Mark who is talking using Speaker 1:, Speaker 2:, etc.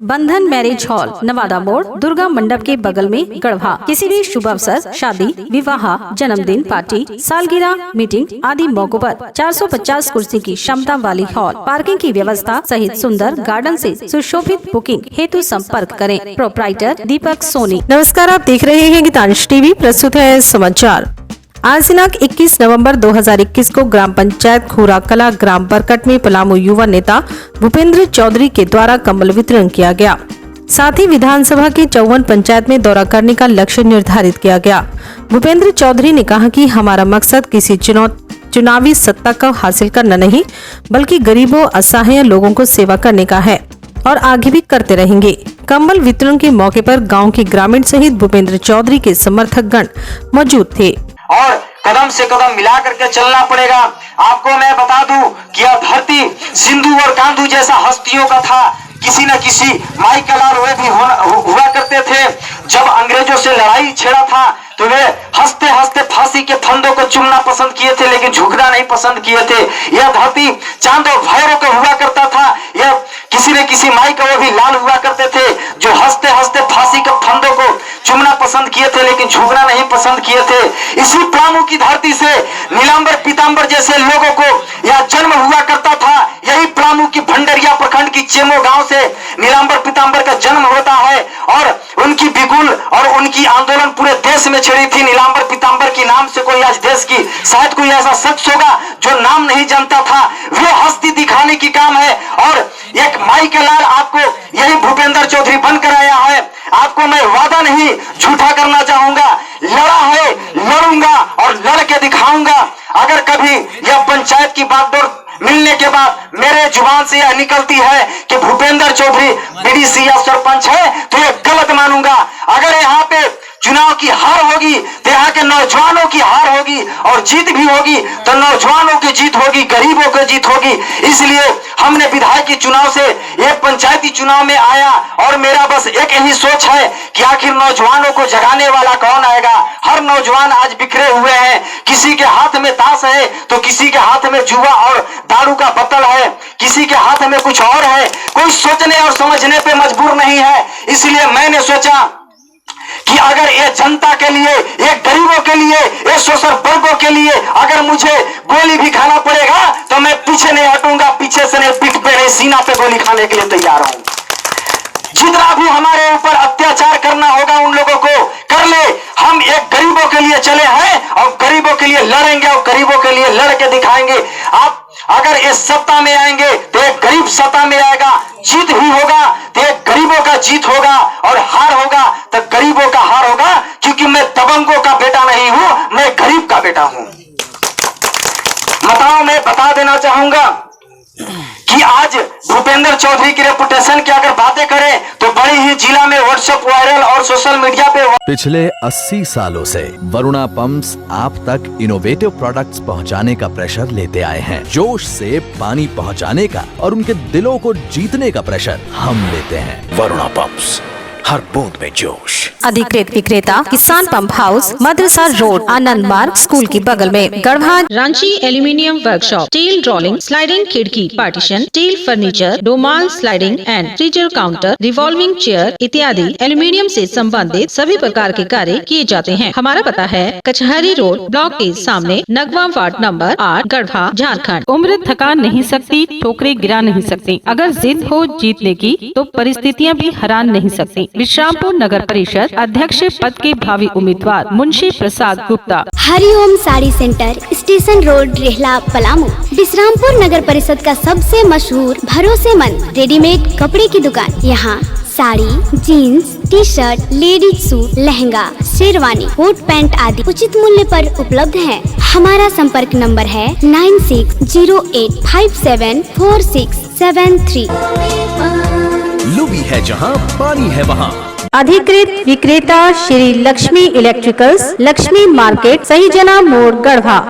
Speaker 1: बंधन marriage hall, Nawada मोड़, दुर्गा मंडप के बगल में गढ़वा। किसी भी शुभ अवसर, शादी, विवाह, जन्मदिन पार्टी, सालगिरह, मीटिंग आदि मौकों पर 450 कुर्सी की क्षमता वाली हॉल, पार्किंग की व्यवस्था सहित सुंदर गार्डन से सुशोभित। बुकिंग हेतु संपर्क करें। प्रोप्राइटर दीपक सोनी।
Speaker 2: नमस्कार, आप देख रहे हैं गीतांश टीवी। प्रस्तुत है समाचार। आज दिनांक 21 नवंबर 2021 को ग्राम पंचायत खूरा कला ग्राम बरकट में पलामू युवा नेता भूपेंद्र चौधरी के द्वारा कंबल वितरण किया गया। साथ ही विधानसभा के 54 पंचायत में दौरा करने का लक्ष्य निर्धारित किया गया। भूपेंद्र चौधरी ने कहा कि हमारा मकसद किसी चुनावी सत्ता का हासिल करना नहीं, बल्कि गरीबों, असहाय लोगों को सेवा करने का है और आगे भी करते रहेंगे। कंबल वितरण के मौके पर गांव के ग्रामीण सहित भूपेंद्र चौधरी के समर्थक गण मौजूद थे।
Speaker 3: और कदम से कदम मिला करके चलना पड़ेगा। आपको मैं बता दूं कि यह धरती सिंधु और कांधू जैसा हस्तियों का था। किसी न किसी माइकल वे भी हुआ करते थे। जब अंग्रेजों से लड़ाई छेड़ा था तो वे हंसते हंसते फांसी के फंदों को चुमना पसंद किए थे, लेकिन झुकना नहीं पसंद किए थे। यह धरती चांद और भैरव का हुआ करता था। यह किसी न किसी माई का वो भी लाल हुआ करते थे, जो हंसते हंसते फांसी के फंदों को चुमना पसंद किए थे, लेकिन झुकना नहीं पसंद किए थे। इसी पलामू की धरती से नीलांबर पीतांबर जैसे लोगों को यह जन्म हुआ करता था। यही पलामू की भंडरिया प्रखंड की चेमो गांव से नीलांबर पीतांबर का जन्म होता है और उनकी बिगुल और उनकी आंदोलन पूरे देश में छिड़ी थी। नीलांबर पीतांबर की नाम से कोई आज देश की शायद कोई ऐसा शख्स होगा जो नाम नहीं जानता था। वो हस्ती दिखाने की काम है और एक माई के लाल आपको यही भूपेंद्र चौधरी बनकर आया है। आपको मैं वादा नहीं झूठा करना चाहूंगा, लड़ा है, लड़ूंगा और लड़ के दिखाऊंगा। अगर कभी यह पंचायत की बागडोर मिलने के बाद मेरे जुबान से यह निकलती है कि भूपेंद्र चौधरी बीडीसी या सरपंच है, तो यह गलत मानूंगा। अगर यहाँ पे चुनाव की हार होगी तो यहाँ के नौजवानों की हार होगी और जीत भी होगी तो नौजवानों की जीत होगी, गरीबों की जीत होगी। इसलिए हमने विधायकी चुनाव से ये पंचायती चुनाव में आया और मेरा बस एक ही सोच है कि आखिर नौजवानों को जगाने वाला कौन आएगा। हर नौजवान आज बिखरे हुए हैं। किसी के हाथ में ताश है तो किसी के हाथ में जुआ और दारू का बोतल है, किसी के हाथ में कुछ और है। कोई सोचने और समझने पे मजबूर नहीं है। इसलिए मैंने सोचा कि अगर ये जनता के लिए, ये गरीबों के लिए, ये शोषण वर्गों के लिए अगर मुझे गोली भी खाना पड़ेगा तो मैं पीछे नहीं हटूंगा। पीछे से नहीं, पीठ पे नहीं, सीना पे गोली खाने के लिए तैयार हूं। जितना भी हमारे ऊपर अत्याचार करना होगा उन लोगों को कर ले। हम एक गरीबों के लिए चले हैं और गरीबों के लिए लड़ेंगे और गरीबों के लिए लड़ के दिखाएंगे। आप अगर इस सत्ता में आएंगे तो एक गरीब सत्ता में आएगा, जीत भी होगा तो एक गरीबों का जीत होगा और हार होगा तो गरीबों का हार होगा। क्योंकि मैं दबंगों का बेटा नहीं हूं, मैं गरीब का बेटा हूं। बताओ, मैं बता देना चाहूंगा कि आज भूपेंद्र चौधरी की रेपुटेशन की अगर बातें करें तो बड़ी ही जिला में व्हाट्सएप वायरल और सोशल मीडिया पे
Speaker 4: पिछले 80 सालों से वरुणा पंप्स आप तक इनोवेटिव प्रोडक्ट्स पहुंचाने का प्रेशर लेते आए हैं। जोश से पानी पहुंचाने का और उनके दिलों को जीतने का प्रेशर हम लेते हैं। वरुणा पंप्स, हर बूंद में जोश।
Speaker 1: अधिकृत विक्रेता किसान पंप हाउस, मदरसा रोड, आनंद मार्ग स्कूल के बगल में, Garhwa.
Speaker 5: Ranchi aluminium workshop, steel rolling, sliding खिड़की, पार्टीशन, स्टील फर्नीचर, डोमाल sliding and freezer counter, revolving chair इत्यादि एल्यूमिनियम से संबंधित सभी प्रकार के कार्य किए जाते हैं। हमारा पता है कचहरी रोड, ब्लॉक के सामने, नगवा वार्ड नंबर 8, गढ़वा, झारखंड।
Speaker 2: उम्र थका नहीं सकती, ठोकरे गिरा नहीं सकती। अगर जिद हो जीतने की तो परिस्थितियाँ भी हरा नहीं सकती। विश्रामपुर नगर परिषद अध्यक्ष पद के भावी उम्मीदवार Munshi Prasad Gupta.
Speaker 6: Hariom sari centre, station road, Rehla, Palamu. Vishrampur नगर परिषद का सबसे मशहूर भरोसेमंद रेडीमेड कपड़े की दुकान। यहाँ sari, jeans, T shirt, ladies suit, lehenga, sherwani, coat pant आदि उचित मूल्य पर उपलब्ध है। हमारा संपर्क नंबर है 9608574673।
Speaker 4: लुबी है जहां, पानी है वहां।
Speaker 2: अधिकृत विक्रेता श्री लक्ष्मी इलेक्ट्रिकल्स, लक्ष्मी मार्केट, सही जना मोड़, गढ़वा।